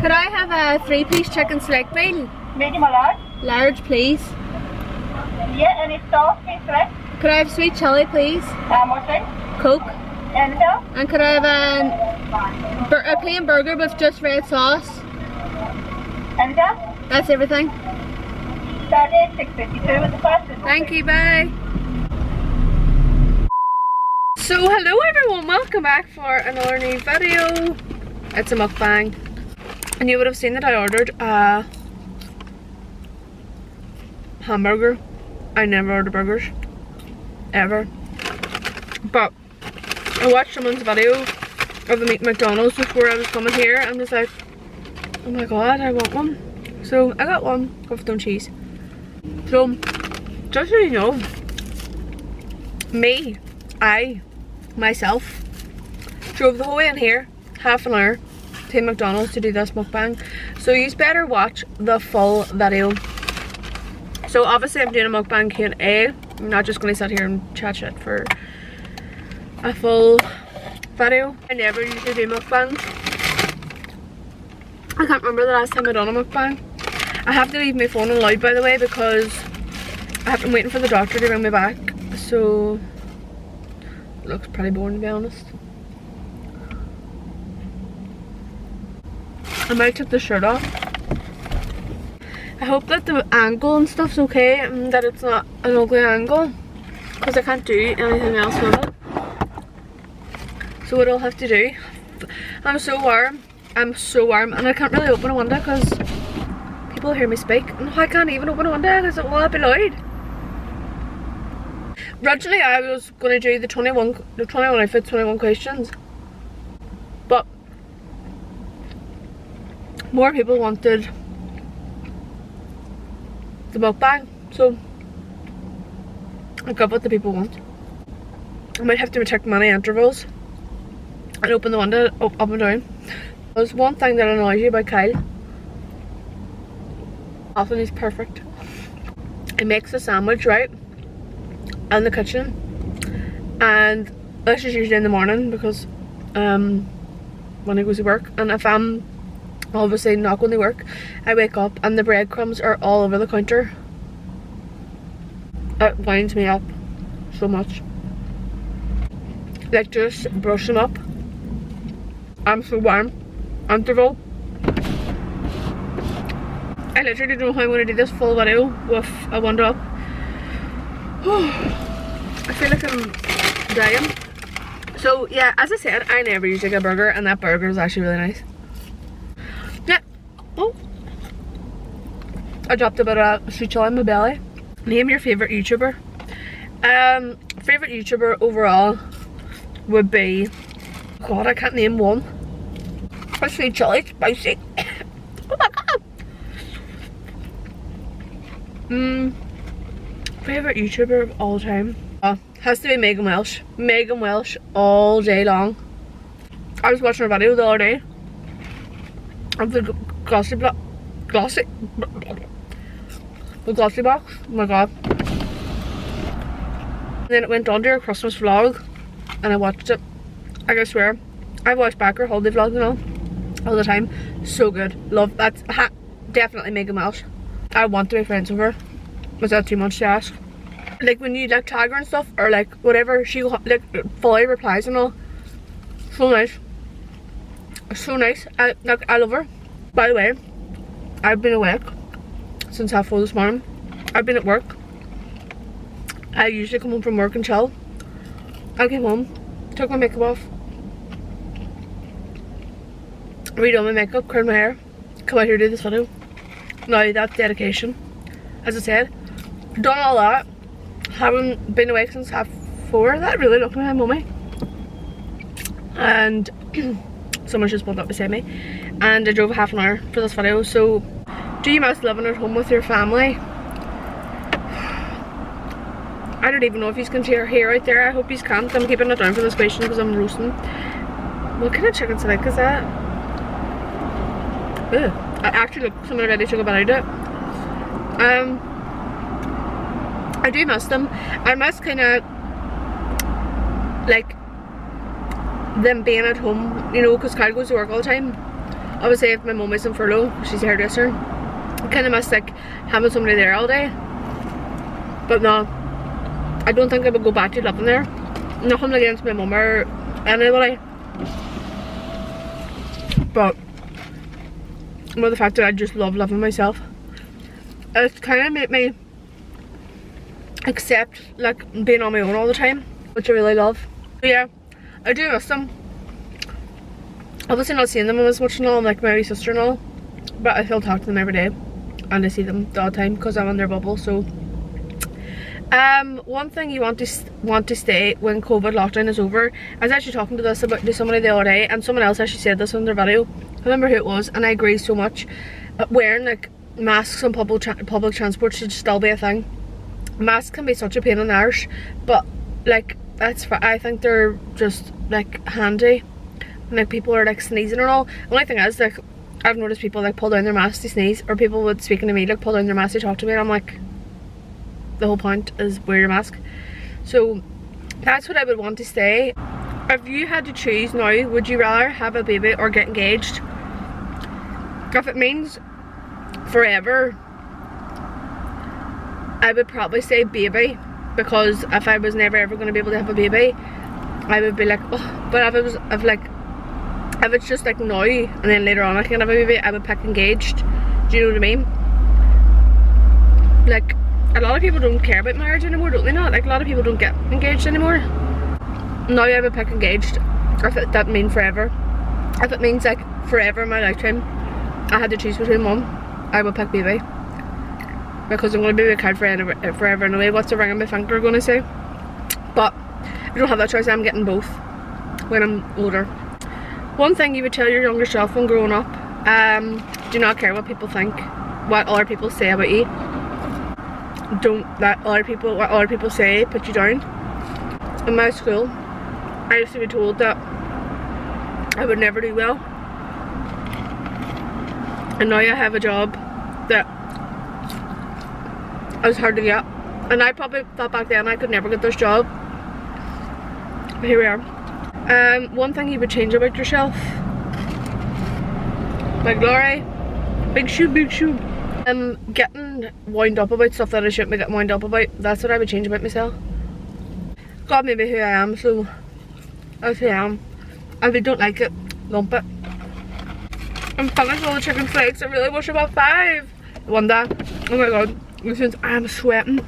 Could I have a 3-piece chicken select meal? Medium or large? Large, please. Yeah, any sauce, please select. Could I have sweet chili, please? More drink? Coke. Anything else? And could I have a plain burger with just red sauce? Anything else? That's everything. That is $6.52 with the question. Thank you, bye. So hello everyone, welcome back for another new video. It's a mukbang. And you would have seen that I ordered a hamburger. I never order burgers. Ever. But I watched someone's video of the McDonald's before I was coming here and was like, oh my god, I want one. So I got one with no cheese. So just so you know, myself drove the whole way in here, half an hour to McDonald's to do this mukbang. So you better watch the full video. So obviously I'm doing a mukbang Q&A. I'm not just going to sit here and chat shit for a full video. I never usually do mukbangs. I can't remember the last time I done a mukbang. I have to leave my phone on loud, by the way, because I have been waiting for the doctor to ring me back. So it looks pretty boring, to be honest. I might take the shirt off. I hope that the angle and stuff's okay and that it's not an ugly angle, because I can't do anything else with it. So what I'll have to do, I'm so warm and I can't really open a window because people hear me speak, and I can't even open a window because it will be loud. Originally I was going to do the 21 outfits, 21 questions, but more people wanted the mukbang, so I'll give what the people want. I might have to take many intervals and open the window up and down. There's one thing that annoys you about Kyle. Often he's perfect. He makes a sandwich, right, in the kitchen, and this is usually in the morning because when he goes to work, and if I'm obviously not going to work, I wake up and the breadcrumbs are all over the counter. It winds me up so much. Like, just brush them up. I'm so warm. Interval. I literally don't know how I'm going to do this full video with a window up. I feel like I'm dying. So yeah, as I said, I never usually get a burger, and that burger is actually really nice. Yeah. Oh, I dropped a bit of sweet chili in my belly. Name your favourite YouTuber. Favourite YouTuber overall would be, God, I can't name one. Sweet chili, spicy. Oh my god. Favourite YouTuber of all time has to be Megan Welsh. Megan Welsh all day long. I was watching her video the other day of the glossy box. Oh my god. And then it went on to her Christmas vlog and I watched it. I swear, I've watched back her holiday vlogs, you know, all the time. So good. Love that. Definitely Megan Welsh. I want to be friends with her. Was that too much to ask? Like, when you like tag her and stuff, or like whatever, she like fully replies and all. So nice. So nice. I love her. By the way, I've been awake since 4:30 this morning. I've been at work. I usually come home from work and chill. I came home, took my makeup off, redone my makeup, curled my hair, come out here to do this video. Now that's dedication. As I said, done all that, haven't been awake since 4:30. That really looked like my mummy. And someone's just pulled up beside me, and I drove half an hour for this video. So do you miss living at home with your family? I don't even know if you can hear out there. I hope you can't. I'm keeping it down for this question because I'm roasting. What kind of chicken select is that? Ugh. I actually looked, someone already took a bite out of it. I do miss them. I miss kind of like them being at home, you know, because Kyle goes to work all the time. obviously if my mum is in furlough, she's a hairdresser, I kind of miss like having somebody there all day. But no, I don't think I would go back to living there. Nothing against my mum or anybody, but more the fact that I just love living myself. It's kind of made me accept like being on my own all the time, which I really love. But yeah, I do miss them. Obviously not seeing them as much and all, like my wee sister and all, but I still talk to them every day and I see them all the time because I'm in their bubble. So one thing you want to stay when COVID lockdown is over. I was actually talking to somebody the other day, and someone else actually said this on their video. I remember who it was, and I agree so much. Wearing like masks on public transport should still be a thing. Masks can be such a pain in the arse, but like I think they're just like handy. And, like people are like sneezing and all. The only thing is, like, I've noticed people like pull down their mask to sneeze, or people would speaking to me like pull down their mask to talk to me, and I'm like, the whole point is wear your mask. So that's what I would want to stay. If you had to choose now, would you rather have a baby or get engaged? If it means forever, I would probably say baby, because if I was never ever going to be able to have a baby, I would be like, oh. But if it's just like now and then later on I can have a baby, I would pick engaged. Do you know what I mean? Like, a lot of people don't care about marriage anymore, don't they not? Like, a lot of people don't get engaged anymore. Now I would pick engaged, if that means forever. If it means like forever in my lifetime, I had to choose between one, I would pick baby. Because I'm going to be with a kid forever anyway. What's the ring on my finger going to say? But I don't have that choice. I'm getting both when I'm older. One thing you would tell your younger self when growing up: do not care what people think, what other people say about you. Don't let what other people say put you down. In my school, I used to be told that I would never do well, and now I have a job that I was hard to get, and I probably thought back then I could never get this job. But here we are. One thing you would change about yourself? Like Laurie, big shoe, big shoe. Getting wound up about stuff that I shouldn't be getting wound up about. That's what I would change about myself. God made me who I am, so that's who I am. If you don't like it, lump it. I'm finished with all the chicken flakes. I really wish I bought 5. One day, oh my god, since I'm sweating.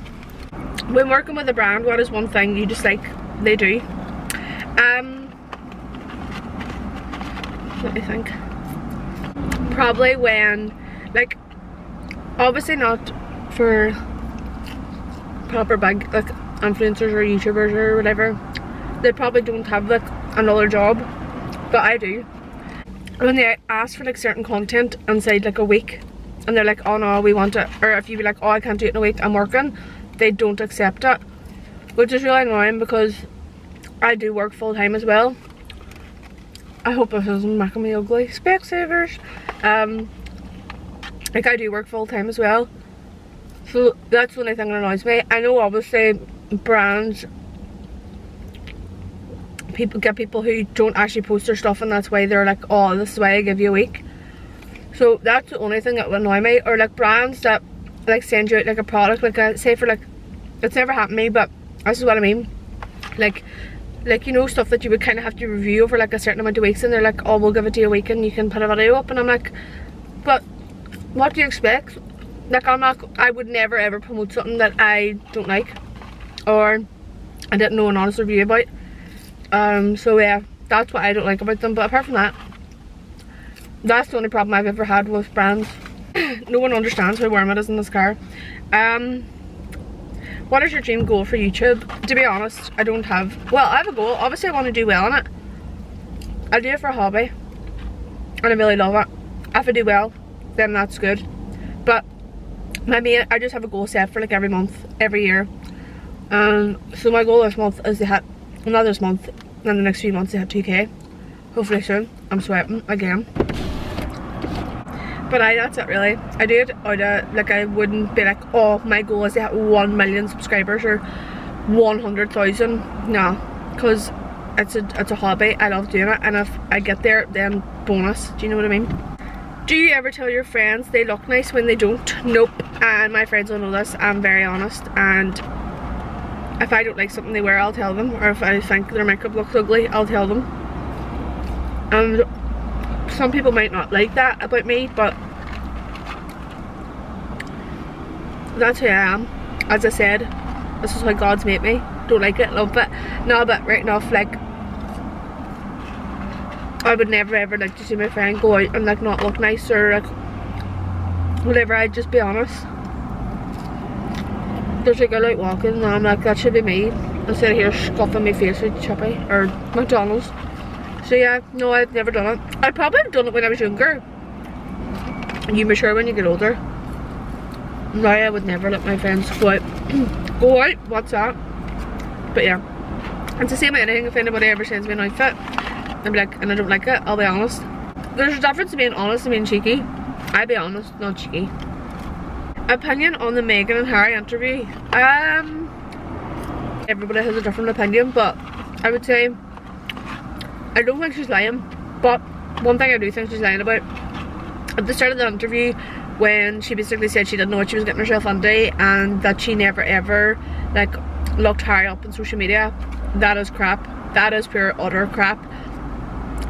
When working with a brand, what is one thing you just like they do? Let me think. Probably when, like, obviously not for proper big like influencers or YouTubers or whatever, they probably don't have like another job, but I do. When they ask for like certain content inside like a week, and they're like, oh no, we want it, or if you be like, oh I can't do it in a week, I'm working, they don't accept it, which is really annoying because I do work full time as well. I hope this isn't making me ugly. Specsavers. Like, I do work full time as well, so that's the only thing that annoys me. I know obviously brands, people who don't actually post their stuff, and that's why they're like, oh this is why I give you a week. So that's the only thing that would annoy me. Or like brands that like send you out like a product, like a, say for like, it's never happened to me, but this is what I mean, like you know, stuff that you would kind of have to review over like a certain amount of weeks, and they're like, oh we'll give it to you a week and you can put a video up, and I'm like, but what do you expect? Like, I would never ever promote something that I don't like or I didn't know an honest review about. So yeah, that's what I don't like about them. But apart from that, that's the only problem I've ever had with brands. No one understands how warm it is in this car. What is your dream goal for YouTube? To be honest, I don't have, well, I have a goal. Obviously I want to do well in it. I do it for a hobby and I really love it. If I do well, then that's good. But I just have a goal set for like every month, every year. So my goal this month is to hit, not this month, in the next few months to hit 2k. Hopefully soon. I'm sweating again. But that's it really. I do it out of, like, I wouldn't be like, oh my goal is to hit 1 million subscribers or 100,000. No, because it's a hobby. I love doing it, and if I get there, then bonus. Do you know what I mean? Do you ever tell your friends they look nice when they don't? Nope. And my friends don't know this. I'm very honest, and if I don't like something they wear, I'll tell them. Or if I think their makeup looks ugly, I'll tell them. And some people might not like that about me, but that's who I am. As I said, this is how God's made me. Don't like it, love it. No, but right enough, like, I would never ever like to see my friend go out and like not look nice or like whatever. I'd just be honest. There's a girl out walking and I'm like, that should be me, instead of here scuffing my face with Chippy or McDonald's. So yeah, no, I've never done it. I probably have done it when I was younger. You mature when you get older. Now I would never let my friends go out. Go out? What's that? But yeah, it's the same with anything. If anybody ever sends me an outfit, I'll be like, and I don't like it, I'll be honest. There's a difference between honest and being cheeky. I'll be honest, not cheeky. Opinion on the Meghan and Harry interview. Everybody has a different opinion, but I would say I don't think she's lying. But one thing I do think she's lying about, at the start of the interview, when she basically said she didn't know what she was getting herself into and that she never ever like looked Harry up on social media, that is crap. That is pure utter crap.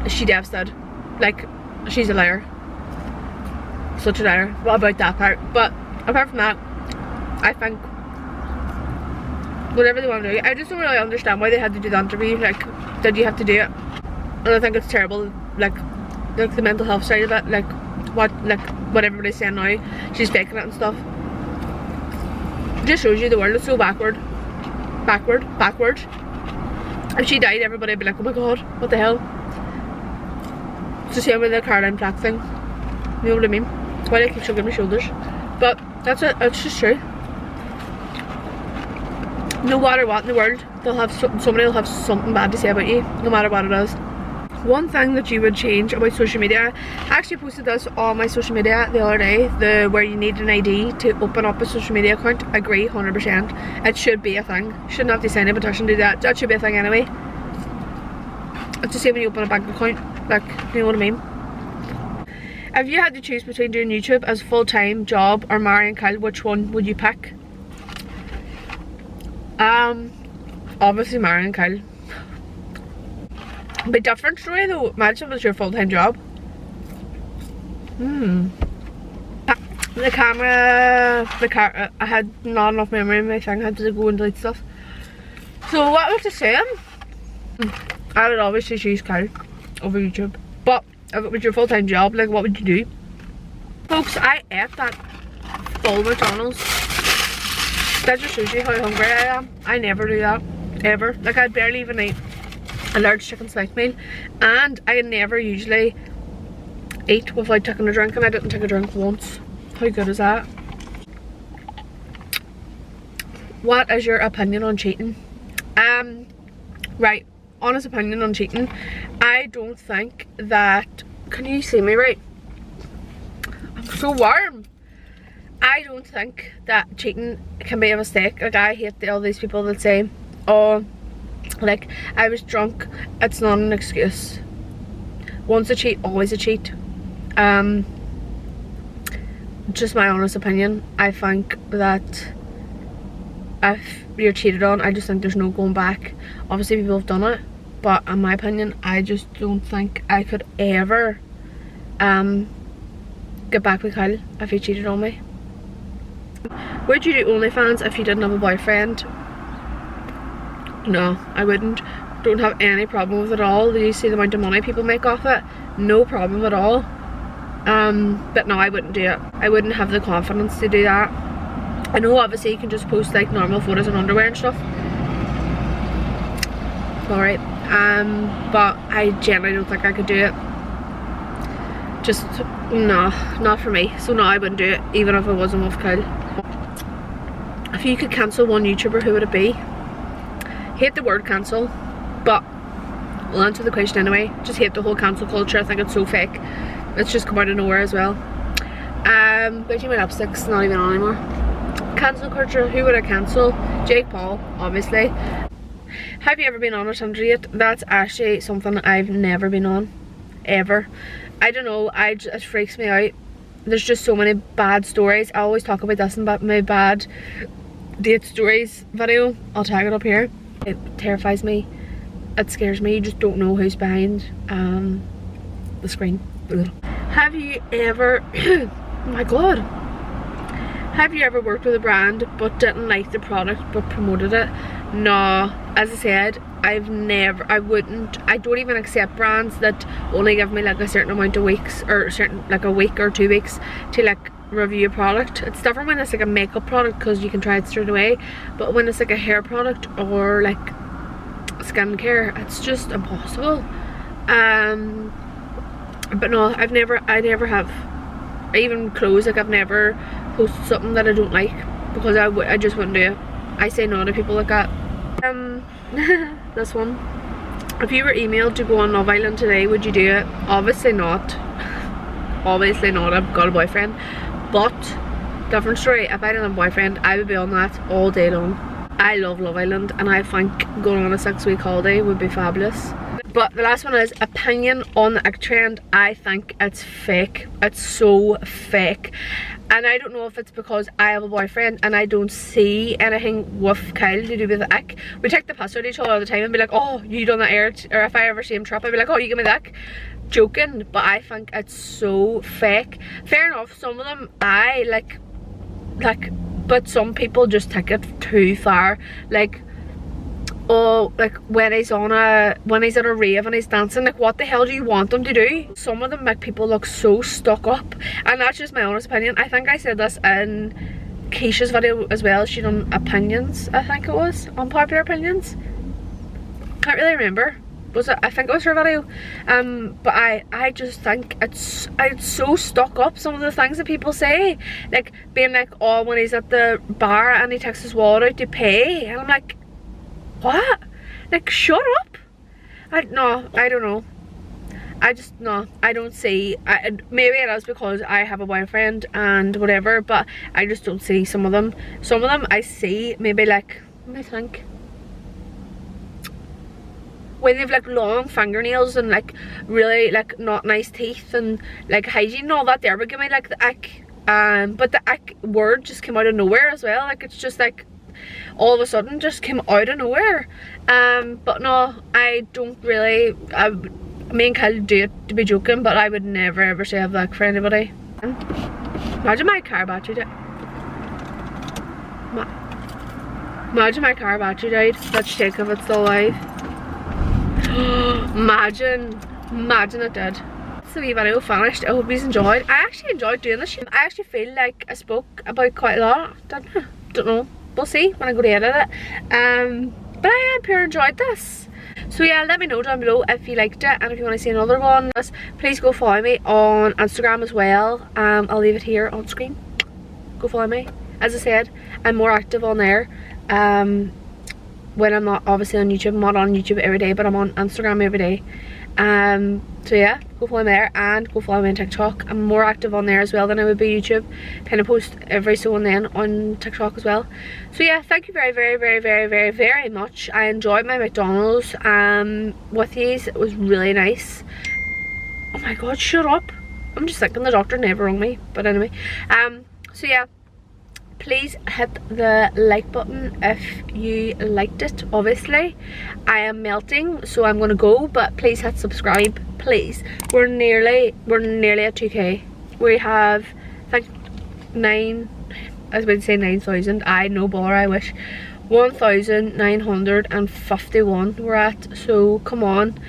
She devastated. Like, she's a liar. Such a liar. What about that part? But apart from that, I think whatever they want to do, I just don't really understand why they had to do the interview. Like, did you have to do it? And I think it's terrible, like the mental health side of it, like what everybody's saying now, she's faking it and stuff. It just shows you the world is so backward. If she died, everybody would be like, oh my god, what the hell? It's the same with the Caroline Black thing. You know what I mean? That's why I keep shrugging my shoulders. But that's it, it's just true. No matter what in the world, they'll have somebody will have something bad to say about you, no matter what it is. One thing that you would change about social media, I actually posted this on my social media the other day, where you need an ID to open up a social media account. I agree 100%. It should be a thing. Shouldn't have to sign a petition to do that. That should be a thing anyway. It's the same when you open a bank account, like, you know what I mean? If you had to choose between doing YouTube as a full-time job or marrying Kyle, which one would you pick? Obviously marrying Kyle. But different story though. Imagine if it's your full-time job. The camera, I had not enough memory in my thing. I had to go and delete stuff. So what was I saying? I would obviously choose Kyle over YouTube. But if it was your full-time job, like, what would you do? Folks, I ate that full McDonald's. That just shows you how hungry I am. I never do that, ever. Like, I'd barely even eat a large chicken slice meal, and I never usually eat without taking a drink, and I didn't take a drink once. How good is that? What is your opinion on cheating? Right, honest opinion on cheating. I don't think that, can you see me right? I'm so warm. I don't think that cheating can be a mistake. Like, I hate all these people that say, oh, like, I was drunk. It's not an excuse. Once a cheat, always a cheat. Just my honest opinion. I think that if you're cheated on, I just think there's no going back. Obviously people have done it, but in my opinion, I just don't think I could ever get back with Kyle if he cheated on me. Would you do OnlyFans if you didn't have a boyfriend? No, I wouldn't. Don't have any problem with it at all. Do you see the amount of money people make off it? No problem at all. But no, I wouldn't do it. I wouldn't have the confidence to do that. I know obviously you can just post like normal photos in underwear and stuff. Alright. But I generally don't think I could do it. Just, no, not for me. So no, I wouldn't do it, even if I wasn't with Kyle. If you could cancel one YouTuber, who would it be? Hate the word cancel, but we'll answer the question anyway. Just hate the whole cancel culture. I think it's so fake. It's just come out of nowhere as well. Between my lipstick's not even on anymore. Cancel culture, who would I cancel? Jake Paul, obviously. Have you ever been on a Tinder date? That's actually something I've never been on, ever. I don't know, it freaks me out. There's just so many bad stories. I always talk about this in my bad date stories video. I'll tag it up here. It terrifies me. It scares me. You just don't know who's behind the screen. Have you ever oh my god, have you ever worked with a brand but didn't like the product but promoted it? No, as I said, I don't even accept brands that only give me like a certain amount of weeks, or like a week or 2 weeks to like review a product. It's different when it's like a makeup product because you can try it straight away, but when it's like a hair product or like skincare, it's just impossible. But no, I never have. Even clothes, like I've never posted something that I don't like because I just wouldn't do it. I say no to people like that. This one. If you were emailed to go on Love Island today, would you do it? Obviously not. Obviously not. I've got a boyfriend. But different story. If I didn't have a boyfriend, I would be on that all day long. I love Love Island, and I think going on a 6-week holiday would be fabulous. But the last one is opinion on the ick trend. I think it's fake. It's so fake. And I don't know if it's because I have a boyfriend and I don't see anything with Kyle to do with the ick. We take the piss out of each other all the time and be like, oh, you done that or if I ever see him trip, I'd be like, oh, you give me the ick. Joking, but I think it's so fake. Fair enough, some of them I like, but some people just take it too far. Like, oh, like when he's at a rave and he's dancing, like what the hell do you want them to do? Some of them make people look so stuck up, and that's just my honest opinion. I think I said this in Keisha's video as well. She done opinions, I think it was, unpopular opinions. Can't really remember. Was it? I think it was her video. But I just think it's so stuck up, some of the things that people say, like being like, oh, when he's at the bar and he takes his wallet out to pay, and I'm like, what? Like, shut up. I don't know. I don't see. Maybe it is because I have a boyfriend and whatever, but I just don't see some of them. Some of them I see, maybe like, let me think. When they've like long fingernails and like really like not nice teeth and like hygiene and all that, there would give me like the ick. But the ick word just came out of nowhere as well. Like, it's just like all of a sudden just came out of nowhere. But no, I don't really. Me and Kyle do it to be joking, but I would never ever say I have that for anybody. Imagine my car battery died. Imagine my car battery died. Let's check if it's still alive. Imagine it did. That's the wee video finished. I hope you enjoyed. I actually enjoyed doing this. I actually feel like I spoke about quite a lot. Don't know. We'll see when I go to edit it. But I pure enjoyed this. So yeah, let me know down below if you liked it, and if you want to see another one, please go follow me on Instagram as well. I'll leave it here on screen. Go follow me. As I said, I'm more active on there. When I'm not obviously on YouTube. I'm not on YouTube every day, but I'm on Instagram every day. So yeah, go follow me there, and go follow me on TikTok. I'm more active on there as well than I would be YouTube. Kind of post every so and then on TikTok as well. So yeah, thank you very, very, very, very, very, very much. I enjoyed my McDonald's with these. It was really nice. Oh my god, shut up. I'm just thinking the doctor never rung me. But anyway, so yeah, please hit the like button if you liked it. Obviously I am melting, so I'm gonna go, but please hit subscribe, please. We're nearly at 2k. We have, I think, 9,000. I no bother, I wish. 1,951 we're at, so come on.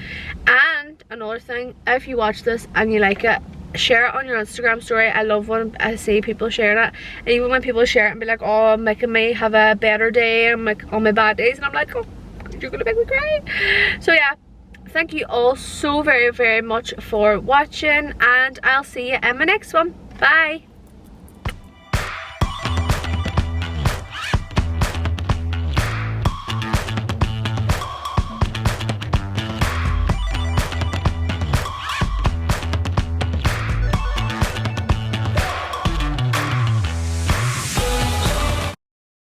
And another thing, if you watch this and you like it, share it on your Instagram story. I love when I see people sharing it, and even when people share it and be like, oh, making me have a better day on my bad days, and I'm like, oh, you're gonna make me cry. So yeah, thank you all so very, very much for watching, and I'll see you in my next one. Bye.